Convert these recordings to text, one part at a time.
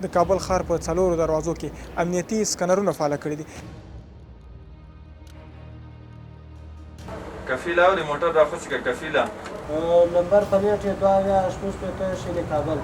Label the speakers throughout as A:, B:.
A: د کابل ښار په څلورو دروازو کې امنیتي سکنرونه فعاله کړي دي.
B: کفیله او د موټر راخوشي که کفیله
C: نمبر پلیټ یې 2888 شیل کابل.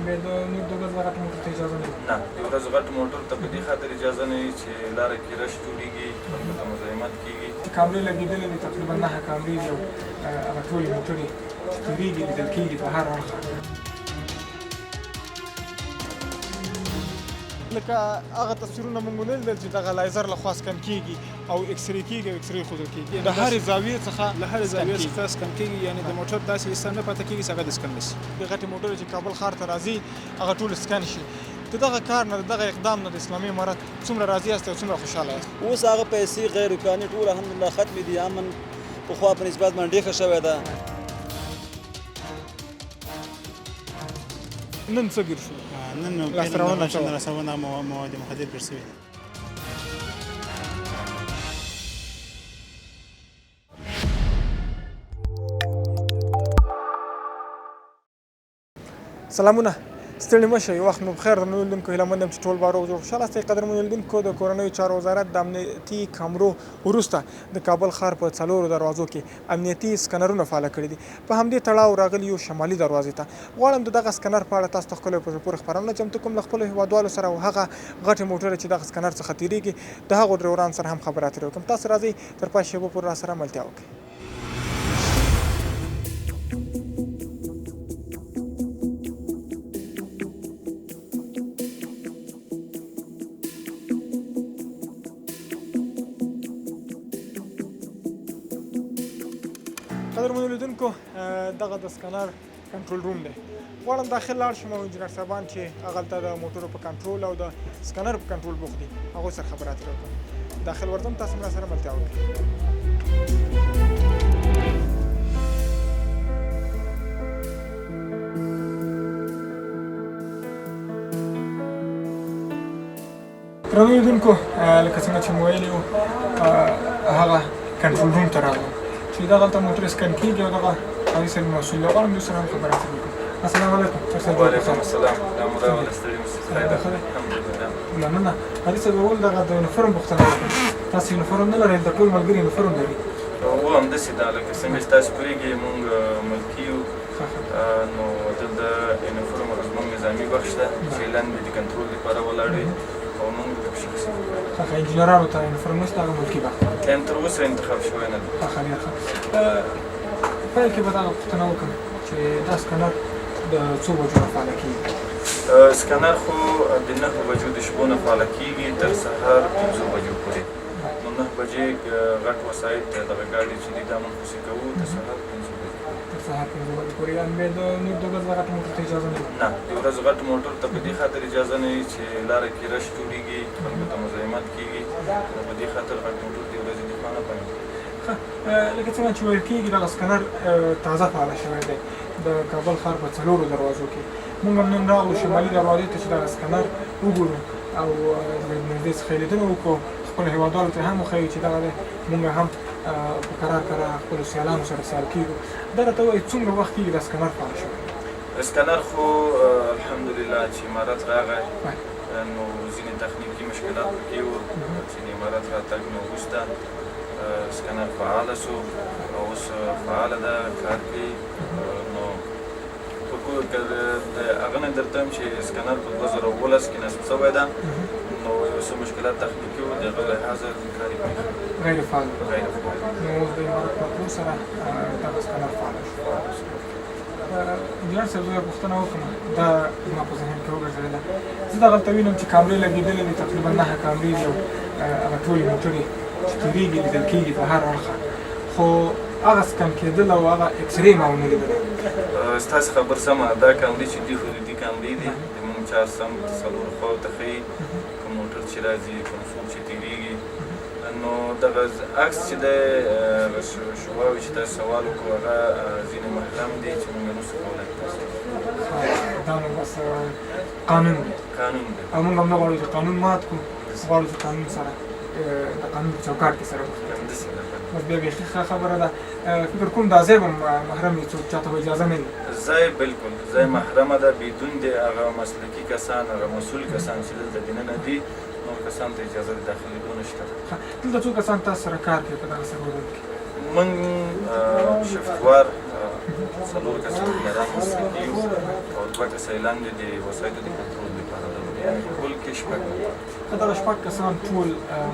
A: نور د ورځ غټ موټر ته اجازه نه
B: نه د ورځ غټ موټر ته په دې خاطر اجازه نه وي چې لاره کې رش جوړېږي، البته مزاحمت کېږي.
A: کامرې لګېدلې دي، تقریبا 9 کامرې دي او هغه ټولې موټرې چې تېرېږي لیدل کېږي په هر اړخ. لکه هغه تصویرونه موږ ونه لیدل چې دغه لایزر لخوا سکن کېږي او اکسرې کېږي او اکسرې ښودل کېږي د هرې زاویې څخه
D: سکن کېږي. یعنې د موټر داسې هېڅ نه پاته کېږي چې هغه د سکن نه شي.
A: د غټې موټرې چې کابل ښار ته راځي هغه ټول سکن شي. د دغه کار نه د دغه اقدام نه د اسلامي امارت څومره راضي یاست او څومره خوشحاله یاست؟
E: اوس هغه پیسې غیر قانوني ټول الحمدلله ختمې دي. امن پخوا په نسبت باندې ډېره ښه شوې ده.
A: نن څه ګیر شو؟
D: نن لاسته مواد مخدر ګیر شوي.
A: سلامونه، ستړي مه شئ، وخت مو بخیر. درنو لیدونکو هیله مند یم چې ټول به روغ جوړ خوشحاله استئ. قدرمنو لیدونکو، د کورنیو چارو وزارت د امنیتي کامرو وروسته د کابل ښار په څلورو دروازو کې امنیتي سکنرونه فعاله کړي دي. په همدې تړاو راغلي یو شمالي دروازې ته. غواړم د دغه سکنر په اړه تاسو ته ښکلې په زړه پورې خپرونه چمتو کړم له خپلو هېوادوالو سره او هغه غټې موټرې چې دغه سکنر څخه تېرېږي د هغو ډریورانو سره هم خبرې اترې وکړم. تاسو راځئ تر پای شېبو پورې راسره ملتیا وکړئ. قدرمنو لیدونکو، دغه د سکنر کنټرول روم دی. غواړم داخل لاړ شم او انجینر صاحبان چې هغلته د موټرو په کنټرول او د سکنر په کنټرول بوخت دي هغوی سره خبرې اترې وکړم. داخل ورځم، تاسو هم راسره ملتیا وکړئ. درنو لیدونکو، لکه څنګه چې مو ویلي وو هغه کنټرول روم ته راغلم چې دغلته موټر سکن کېږي او دغه حاجي صاحب مسؤل دی. غواړم دوی سره هم خبرې اترې وکړم. السلام علیکم.
B: وعلیکم السلام. دا مو راوله ستړي مو څه خیر ده؟ الحمدلله.
A: مننه. حاجي صاحب اول دغه د یونیفورم پوښتنه وکړم. تاسو یونیفورم نه لرئ؟ د ټول ملګري یونیفورم لري؟
B: هو همداسې ده، لکه څنګه چې تاسو پوهېږئ موږ ملکي یو، نو دلته یونیفورم زموږ نظامي بخش ده چې لاندې د کنټرول لپاره ولاړ وي او موږ پکې شخصي
A: انجینرانو ته یونیفورم نشته، هغه ملکي بخش
B: تر اوسه انتخاب شوی نه ده.
A: ډېر ښه. پیل کې به دغه پوښتنه وکړم چې دا سکنر د څو بجو نه فعاله کېږي؟
B: سکنر خو د 9 بجو د شپو نه فعاله کېږي تر سهار 5 بجو پورې. نو 9 بجې غټ وسایط دغه ګاډي چې دي دا موږ خوشي کوو تر سهار 5 بجې.
A: تر سهار 5 بجې پورې. یعنې د نور د ورځ غټ موټر ته اجازه نه وي؟
B: نه، د ورځ غټ موټر ته په دې خاطر اجازه نه وي چې لاره کې رش جوړېږي، البته مزاحمت کېږي. نو په دې خاطر غټ موټر د ورځې د خوا نه پنځ.
A: لکه څنګه چې ویل کېږي دغه سکنر تازه فعاله شوی دی د کابل ښار په څلورو دروازو کې. موږ هم نن راغلو شمالي دروازې ته چې دغه سکنر وګورو او له نږدې څخه یې لیدنه وکړو، خپلو هېوادوالو ته هم وښیو چې دغه دی موږ هم په کرار خپلو سیالانو سره سیال کېږو. دا راته ووایي څومره وخت کېږي دا سکنر فعاله شوی؟
B: سکنر خو الحمدلله چې امارت راغی نو ځینې تخنیکي مشکلات پکې وو چې د امارت راتګ نه وروسته سکنر فعاله شو او اوس فعاله ده، کار کوي. نو د هغه نه درته وایم چې سکنر په 2019 کې نصب شوی ده. نو یو څه مشکلات تخنیکي وو، د هغه لحاظه کار یې
A: غیر فعال. نو اوس د امارت پاترول سره دغه سکنر فعاله شو. انجینر صاحب، زه یوه پوښتنه وکړم، دا زما په ذهن کې وګرځېدله. زه دغلته وینم چې کامرې لګېدلې دي، تقریبا 9 کامرې دي او هغه ټولې موټرې چې تېرېږي لیدل کېږي په هر اړخه، خو هغه سکن کېدل او هغه اکسرې ما ونه لیدله.
B: ستاسو خبر سمه، دا کامرې چې دي حدودي کامرې دي، زموږ چار سمت څلورو خواو ته ښیي کوم موټر چې راځي، کوم څوک چې تېرېږي. نو دغه عکس چې دی شواوي چې تاسو سوال وکړو هغه ځینې محرم دي چې موږ نشو کولی تاسو.
A: دا نو بس قانون دی.
B: قانون دی
A: او موږ هم نه غواړو چې قانون مات کړو، غواړو چې قانون سره د قانون په چوکاټ کې سره وخت
B: همداسې ده.
A: بس بیا بیخي ښه خبره ده. فکر کوم دا ځای به محرم وي، څوک چاته به اجازه نه وي.
B: ځای بالکل ځای محرمه ده، بدون د هغه مسلکي کسان، هغه مسؤل کسان چې دلته دننه دي، نور کسانو ته اجازه د داخلېدو نشته.
A: دلته څو کسان تاسو سره کار کوي په دغه سرودل کې؟
B: موږ شفتوار 4 کسان کاران مسلکي یو او 2 کسه یې لاندې د وسایطو د کنټرول لپاره لرو، یعنې ټول کې 6
A: دغه 6 کسان ټول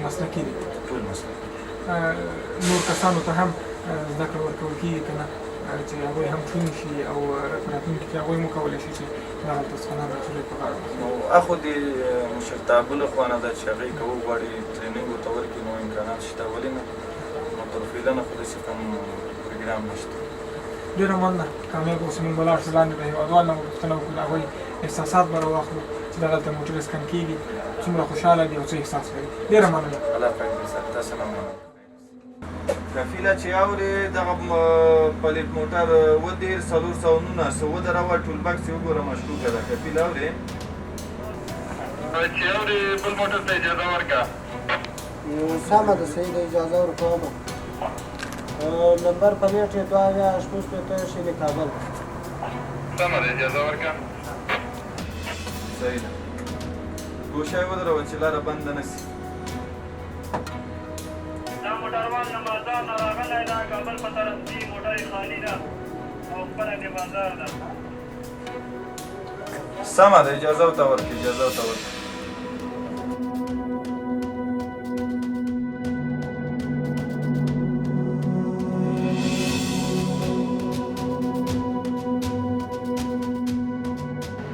A: مسلکي دي.
B: ټول مسلکي.
A: نور کسانو ته هم زده کړه ورکول کېږي که نه چې هغوی هم ټرین شي او په راتلونکي کې هغوی هم وکولی شي چې دغلته څښنان راټولوي په غاړه.
B: نو اخو د مشرتابه له خوا نه ده چې هغوی که وغواړي ټرینینګ ورته ورکړي، نو امکانات شته، ولې نه؟ نو تر فعلا خو داسې کوم پروګرام نشته.
A: ډېره مننه. کامیاب اوسئ. موږ به لاړ شو لاندې د هېوادوالو نه به پوښتنه وکړو د هغوی احساسات به راواخلو چې دغلته موټر اسکن کېږي، څومره خوشحاله دي او څه احساس کوي. ډېره مننه.
B: الله پاک دې ساتي. تاسو نه مننه. کفیله چې اورې دغه پلیټ موټر 419 ودروه، ټول بکس یې وګوره مشکوکه ده. کفیله اورې چې اورې بل موټر ته اجازه ورکړه.
C: سمه ده، صحیح ده، اجازه ورکوم. نمبر پلیټ یې 2885 شینې کابل.
B: سمه ده، اجازه ورکړه. صحیح ده. ګوشه یې ودروه چې لاره بنده نه شي.
F: دا موټروان نمازان راغلی ده، کابل په طرف ځي، موټر یې خالي ده او خپله کې بازار ده.
B: سمه ده، اجازه ورته ورکړه، اجازه ورته ورکړه.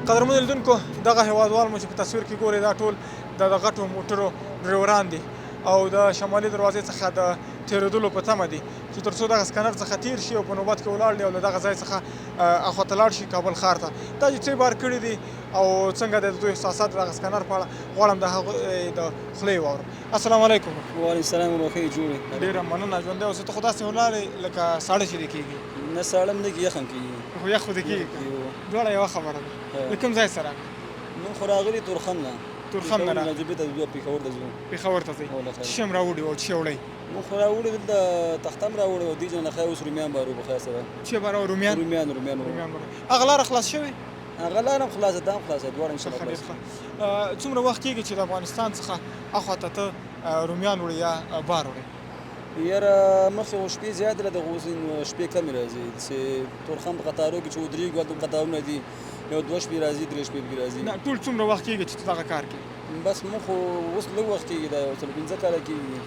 A: قدرمنو لیدونکو، دغه هېوادوال مو چې په تصویر کې ګورئ دا ټول د غټو موټرو ډریوران دي او د شمالي دروازې څخه د تېرېدلو په تمه دي چې تر څو دغه سکنر څخه تېر شي او په نوبت کې ولاړ دي او له دغه ځای څخه اخواته لاړ شي کابل ښار ته. دا چې څه بار کړي دي او څنګه د دوی احساسات د دغه سکنر په اړه غواړم د هغوی د خولې واورم. السلام علیکم.
E: وعلیکم السلام ورحمې جوړې.
A: ډېره مننه. ژوندی اوسې. ته خو داسې ولاړې لکه ساړه چې دې کېږي.
E: نه ساړه هم نه کېږي، یخ هم کېږي.
A: خو یخ خو دې کېږي. دواړه یوه خبره ده. د کوم ځای سره؟
E: موږ خو راغلي تورخم نه.
A: تورخم نه راغلي.
E: راځو بېرته ځو پېښور ته ځو.
A: پېښور ته ځئ. څه شی هم راوړي او څه شی وړئ؟
E: موږ خو راوړي دلته تخته هم راوړی او دې ځای نه ښایي اوس رومیان بارو په خیر سره.
A: څه به راوړو؟ رومیان؟
E: رومیان
A: هغه لاره خلاص شوې؟
E: هغه لاره هم خلاصه، دا هم خلاصه، دواړه انشاءالله خلاص.
A: څومره وخت کېږي چې د افغانستان څخه اخواته ته رومیان وړې یا بار وړې؟
E: یاره مخکې خو شپې زیاتې ده، دغه اوس شپې کمې راځي چې تورخم په قطارو کې چې ودرېږو هلته قطارونه دي، یو 2 شپې راځي، 3 شپې پکې راځي.
A: نه ټول څومره وخت کېږي چې ته دغه کار کوې؟
E: بس موږ خو اوس لږ وخت کېږي، دا یو 15 کاله کېږي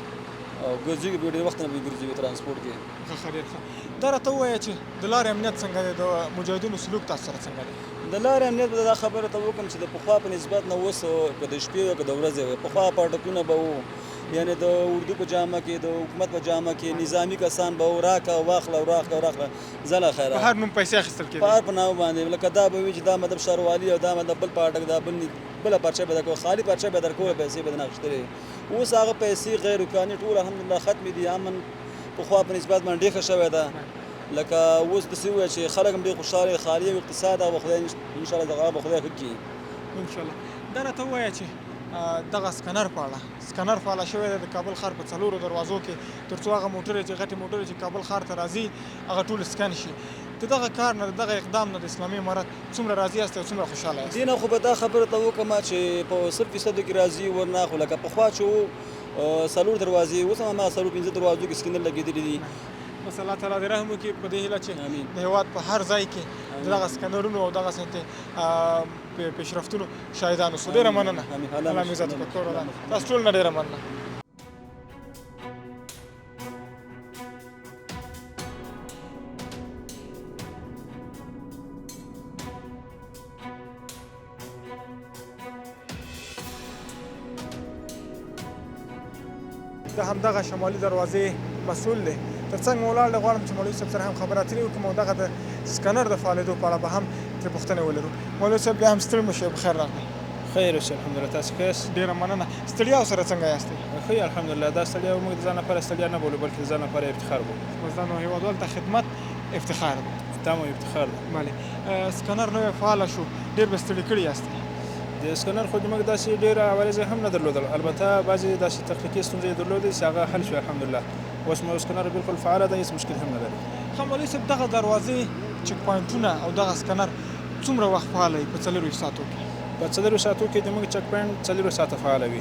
E: او ګرځېږو بیا ډېر وخت نه به ګرځېږو ترانسپورټ کې.
A: ښه ډېر ښه. دا راته ووایه چې د لارې امنیت څنګه دی؟ د مجاهدینو سلوک تاسو سره څنګه دی؟
E: د لارې امنیت به دا خبره ته وکړم چې د پخوا په نسبت نه اوس که د شپې وي که د ورځې وي، پخوا پاټکونه به وو، یعنې د اردو په جامه کې د حکومت په جامه کې نظامي کسان به وو، راکه واخله راخله ځله خیره
A: په هر نوم پیسې اخیستل کېدې؟
E: په هر په نامه باندې لکه دا به وي چې دا مطلب ښاروالي او دا مطلب بل پاټک دا بله پرچه به درکوه، خالي پرچه به درکوله، پیسې به نه اخیستلې. اوس هغه پیسې غیر قانوني ټول الحمدلله ختمې دي. امن پخوا په نسبت باندې ډېر ښه شوی ده. لکه اوس داسې ووایه چې خلک هم ډېر خوشحاله، خالي او اقتصاد هغه به خدای انشاءالله دغه به خدای ښه کړي
A: انشاءالله. دا راته ووایه چې دغه سکنر په اړه، سکنر فعاله شوی دی د کابل ښار په 4 دروازو کې، تر څو هغه موټرې چې غټې موټرې چې کابل ښار ته راځي هغه ټول سکن شي. د دغه کار نه، د دغه اقدام نه د اسلامي امارت څومره راضي یاست او څومره خوشحاله یاست؟
E: دې نه خو به دا خبره ته وکړم چې په 100% کې راځي ورنه خو لکه پخوا چې وو 4 دروازې، اوس هم هماغه 4-5 دروازو کې سکنر لګېدلي دي.
A: بس الله تعالی دې رحم وکړي په دې هیله چې د هېواد په هر ځای کې دغه سکنرونو او دغسې پیشرفتونو شاهدان اوسو. ډېره مننه. الله مو عزت وکړي. کور ودان. تاسو ټول نه ډېره مننه. د همدغه شمالي دروازې مسؤل دی. تر څنګ مو ولاړ دی، غواړم چې مولوي صاحب سره هم خبرې اترې وکړم او دغه د سکنر د فعالېدو په اړه به هم ترې پوښتنې ولرو. مولوي صاحب بیا هم ستړي مه شئ، بخیر راغلی.
D: خیر اوسې، الحمدلله. تاسو ښه یاست؟
A: ډېره مننه. ستړیا سره څنګه یاستئ؟
D: ښه یې الحمدلله. دا ستړیا موږ د ځان لپاره ستړیا نه بولو، بلکې د ځان لپاره افتخار بولو.
A: بس دا نو هېوادوالو ته خدمت افتخار دی.
D: دا مو افتخار دی.
A: بله. سکنر نوی فعاله شو، ډېر به ستړي کړي یاستئ؟
D: د د اسکنر خو موږ داسې ډېره عوارض هم نه درلودل، البته بعضې داسې تخنیکي ستونزې یې درلودې چې هغه حل شوې الحمدلله. اوس مو اسکنر بالکل فعاله ده، هېڅ مشکل هم نه لري.
A: ښه مولوي صاحب دغه دروازې چک پوینټونه او دغه اسکنر څومره وخت فعاله وي په 4 ساعتو کې؟
D: په 4 ساعتو کې زموږ چک پوینټ 4 ساعته فعاله وي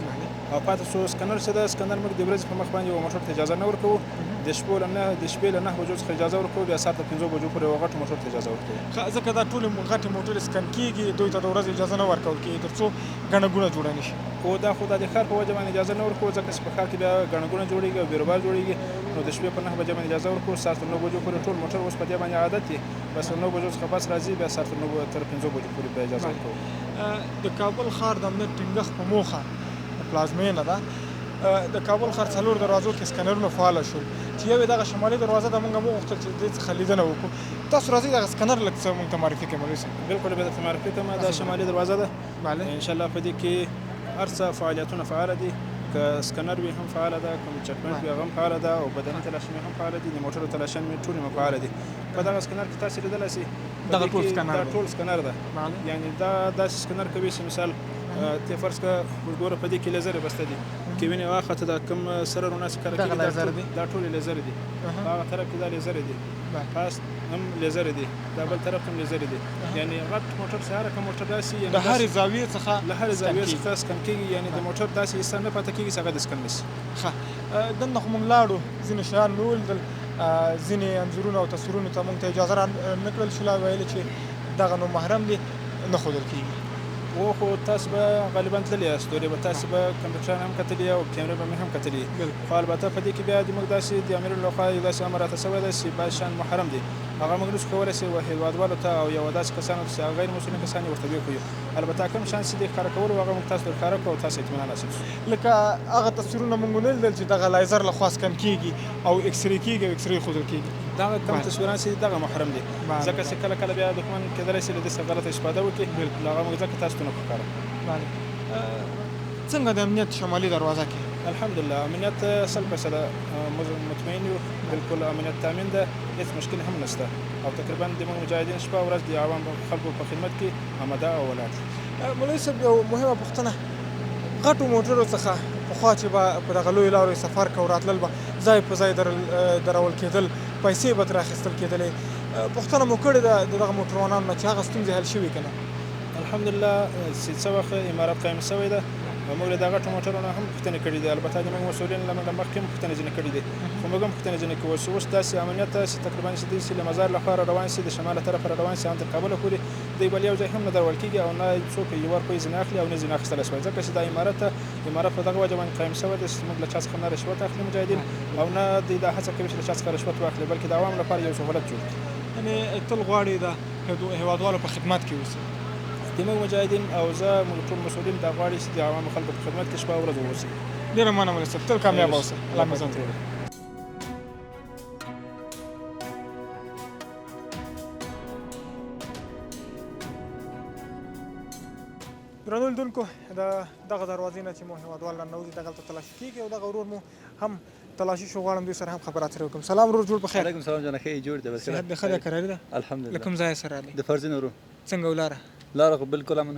D: او پاتې څو اسکنر چې ده اسکنر موږ د ورځې په مخ باندې یو موټر ته اجازه نه ورکوو، د شپې له 9 بجو څخه اجازه ورکوو، بیا سهار ته 5 بجو پورې یو غټ موټر ته اجازه ورکوو.
A: ځکه دا ټولې غټې موټرې سکن کېږي، دوی ته د ورځې اجازه نه ورکول کېږي تر څو ګڼه ګوڼه جوړه نه شي.
D: خو دا خو د ښار په وجه باندې اجازه نه ورکوو، ځکه چې په ښار کې بیا ګڼه ګوڼه جوړېږي او بیروبار جوړېږي، نو د شپې په 9 بجې باندې اجازه ورکوو، سهار تر 9 بجو پورې ټول موټر اوس په دې باندې عادت دی، بس 9 بجو څخه بس راځي، بیا سهار تر 5 بجو پورې به اجازه ورکوو.
A: د کابل ښار د امنیت ټینګښت په موخه پلازمینه ده د کابل ښار 4 دروازو کې سکنرونه فعاله شول چې یو یې دغه شمالي دروازه ده. موږ هم وغوښتل چې دې څخه لیدنه وکړو. تاسو راځئ دغه سکنر لږ څه موږ ته معرفي کړئ مولوي صاحب.
D: بالکل به درته معرفي کړم، دا شمالي دروازه ده. انشاءالله په دې کې هر څه فعالیتونه فعاله دي، که سکنر وي هم فعاله ده، کوم چک پوینټ وي هغه هم فعاله ده او بدني تلاشي هم فعاله دي، د موټرو تلاشي ټولې هم فعاله دي. په دغه سکنر کې تاسو لیدلی سئ
A: دغه ټول سکنر
D: دا ټول سکنر ده، یعنی دا داسې سکنر کوي چې مثال ته فرض کړه ګوره په دې کې لیزر بسته دي، کې وینې واخته دا کوم سره رونه چې کله کېږي دا ټول لیزر دي، هغه طرف کې دا لیزر دي، پاس هم لیزر دي، دا بل طرف هم لیزر دي، یعنی غټ موټر چې هر کوم موټر داسې
A: د هرې زاویې څخه
D: سکن کېږي، یعنی د موټر داسې حصه نه پاتې کېږي چې هغه د سکن نشي.
A: ښه دننه خو موږ لاړو، ځینې شیان مې ولیدل، ځینې انځورونه او تصویرونو ته موږ ته اجازه را نه کړل شوله، ویلې چې دغه نو محرم دي نه ښودل کېږي.
D: خو تاسو به غالبا تللی یاست، ستوري به تاسو به کمپیوټران هم کتلي او کیمرې به مې هم کتلي، خو البته په دې کې بیا زموږ داسې د امیرالله لخوا یو داسې امر راته شوی دی چې باید شیان محرم دي، هغه موږ نشو کولی چې هېوادوالو ته او یو داسې کسانو ته چې هغه غیر مسؤلین کسان یې ورته وښیو. البته کوم شیان چې د ښکاره کولو هغه موږ تاسو ته ښکاره کړو او تاسو اطمینان حاصل شو.
A: لکه هغه تصویرونه موږ ونه لیدل چې دغه لیزر له خوا سکن کېږي او اکسرې کېږي او اکسرې ښودل کېږي.
D: دغه کوم تصویران چې دغه محرم دي، ځکه چې کله کله بیا دښمن کېدلی شي له دې څخه غلطه استفاده وکړي، نو هغه موږ ځکه تاسو ته نه ښکاره.
A: څنګه د امنیت شمالي دروازه کې؟
D: الحمدلله امنیت 100% مطمئن یو، بالکل امنیت تامین ده، هېڅ مشکل هم نشته او تقریبا د موږ مجاهدین شپه او ورځ د عوام خلکو په خدمت کې آماده او ولاړ دي.
A: مولوي صاحب یو مهمه پوښتنه، غټو موټرو څخه پخوا چې به په دغه لویو لارو سفر کو راتلل به ځای په ځای درول کېدل، پیسې به ترې اخیستل کېدلې، پوښتنه مو کړې ده د دغه موټروانانو نه چې هغه ستونزې حل شوي که نه؟
D: الحمدلله چې څه وخت امارت قایم شوی ده، موږ له دغه موټرونو هم پوښتنې کړې دي، البته د موږ مسؤلین له مخکې هم پوښتنې ځینې کړې دي، خو موږ هم پوښتنې ځینې کوو چې اوس داسې امنیت ته چې تقریبا چې دوی چې له مزار له خوا را روان شي، د شماله طرفه را روان شي هم تر کابله پورې، دوی بل یو ځای هم نه درول کېږي او نه څوک یې ورکوي ځینې اخلي او نه ځینې اخیستلی شوی، ځکه چې دا امارت په دغه وجه باندې قایم شوی دی چې موږ له چا څخه نه رشوت اخلي مجاهدین او نه دوی دا هڅه کوي چې له چا څخه رشوت واخلي، بلکې د عوامو لپاره یو سهولت جوړ کړي.
A: یعنې تل غواړي د هېوادوالو په خدمت کې اوسي.
D: زموږ مجاهدین او زه موږ ټول مسؤلین دا غواړي چې د عوامو خلکو په خدمت کې شپه او ورځ واوسي.
A: ډېره مننه مولوي صاحب، تل کامیابه اوسئ. الله مو زیات وکړي. درنو لیدونکو دغه دروازې نه چې مو هېوادوال راننوځي دغلته تلاشي کېږي او دغه ورور مو هم تلاشي شو، غواړم دوی سره هم خبرات سره وکړم. سلام ورور، جوړ بخیر.
E: وعلیکم سلام جانه، ښه یې جوړ دی؟ بس
A: صحت دې ښه ده، کراري ده؟
E: الحمدلله.
A: له کوم ځایه سره راغلی؟
E: د فرزین ورور.
A: څنګه ولاره؟
E: لاره خو بالکل امن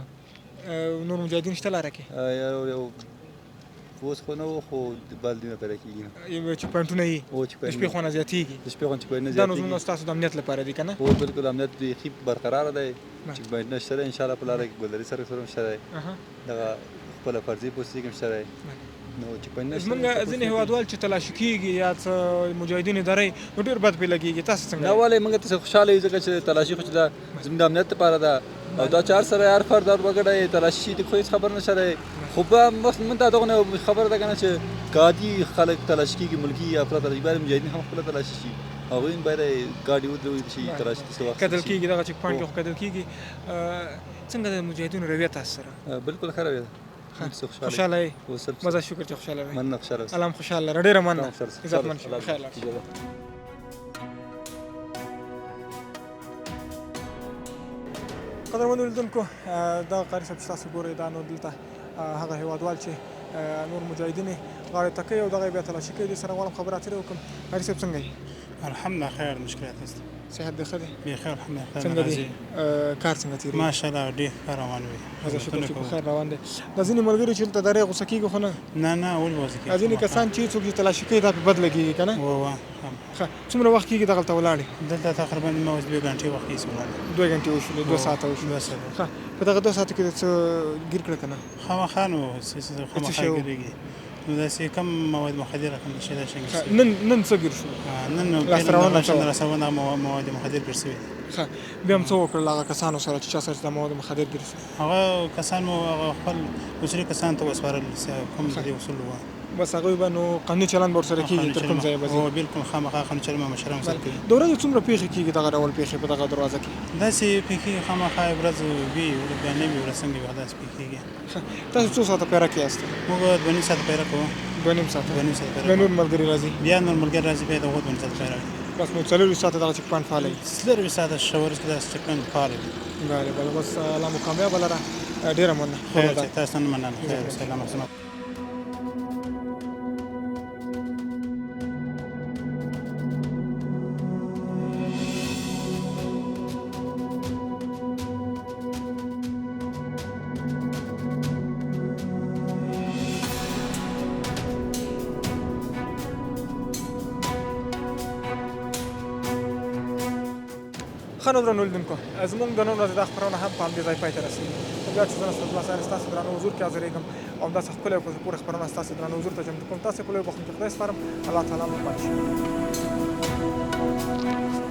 A: نور مجاهدین شته لاره کې؟
E: یو اوس خو نه و، خو بل دینه پیدا کېږي
A: چې پوینټونه یې د شپې خو نه زیاتېږي؟
E: د شپې خو چې پوینټونه
A: دا نظمونه ستاسو د امنیت لپاره دي که نه؟
E: هو بالکل امنیت بیخي برقراره دی، چې پوینټونه شته دی انشاءالله په لاره کې، ګلدري سره هم شته دی، دغه خپله فرضي پوستې کې هم شته دی. نو چې پوینټونه
A: زمونږ ځینې هېوادوال چې تلاشي کېږي یا څه مجاهدین یې درئ نو ډېر بد پرې لګېږي، تاسو څنګه؟
E: نه ولې موږ ته خوشحاله یو، ځکه چې تلاشي خو چې دا زموږ د امنیت لپاره ده او دا چې هر سره هر فرد هر وګړی تلاشي دي، خو هېڅ خبر نشته دی. خو به موږ ته دغه نه خبره ده که نه چې که عادي خلک تلاشي کېږي، ملکي افراد تلاشي، باید مجاهدین هم خپله تلاشي شي، هغوی هم باید ګاډي ودروي شي، تلاشي ته څه وخت
A: کتل کېږي، دغه چک پوینټ کې خو کتل کېږي. څنګه د مجاهدینو رویه تاسو سره؟
E: بالکل ښه رویه ده.
A: خوشحاله یې؟ مزه شکر چې خوشحاله وئ.
E: مننه، خوشحاله اوسئ.
A: الله هم خوشحاله لره، ډېره مننه، عزتمن شئ، بخیر لاړ شئ. قدرمنو لیدونکو، دغه قاري صاحب چې تاسو ګورئ دا نو دلته هغه هېوادوال چې نور مجاهدین یې غاړې ته کوي او دغه یې بیا تلاشي کوي، دوی سره غواړم خبرات سره وکړم. قاري صاحب څنګه یې؟
D: الحمد لله خیر مشکلات نشته
A: صحت دې ښه دی
D: بخیر الحمد لله
A: څنګه دی کار څنګه تیریږي
D: ماشاءالله ډېر ښه روان وي
A: زه شکر چې په خیر روان دی دا ځینې ملګري چې دلته درې غوسه کېږي خو نه
D: نه ولې غوسه کېږي
A: ځینې کسان چې څوک چې تلاشي کوي دا پې بد لګېږي که نه ښه څومره وخت کېږي دغلته ولاړې
D: دلته تقریبا ما اوس 2 غنټې وخت کېږي
A: 2 غنټې وشولې 2 ساعته وشولې ښه په دغه 2 ساعتو کې د څه ګیر کړه که نه
D: خامخا نو خامخا ګیرېږي نو داسې کم مواد مخدره کوم شي دا شي
A: نن څه ګیر شو
D: نن لاسته مواد مخدر ګیر شوي
A: ښه بیا هم څه وکړل هغه کسانو سره چې چا سره چې دا مواد مخدر ګیر شو
D: هغه کسان مو هغه خپل اصولي کسان ته وسپارل کوم دې اصول وه
A: بس هغوی به نو قانوني چلند به ورسره کېږي تر کوم ځایه به ځي
D: بلکل خامخا قانوني چلند به مشران ورسره کوي
A: د ورځې څومره پېښې کېږي دغه ډول پېښې په دغه دروازه کې
D: داسې پېښې خامخا یوه ورځ وي بیا نه وي ورځ څنګه وي داسې پېښېږي
A: تاسو څو ساعته پیره کې یاست
D: موږ 2.5 ساعته پیره کوو
A: 2.5 ساعته
D: 2.5 ساعته
A: بیا نور ملګري راځي
D: بیا نور ملګري راځي بیا دغه 2.5 ساعته پیره
A: بس نو 40 ساعته دغه چک پوینټ فعال وي
D: 40 ساعته شاورز کې داسې چک پوینټ فعال وي
A: بله بس الله مو کامیابه لره ډېره مننه
D: خیر تاسو نه مننه خیر سلام السلام
A: ښه نو درنو لیدونکو زموږ د نن ورځې دا خپرونه هم په همدې ځای پای ته رسېږي خو بیا چې زه نصرالله صاحب ستاسو درانه حضور کې حاضرېږم او همداسې ښکلې او په زړه پورې خپرونه ستاسو درانه حضور ته چمتو کوم تاسې په لوی بخښونکي خدای سپارم الله تعالی مو پاتې شي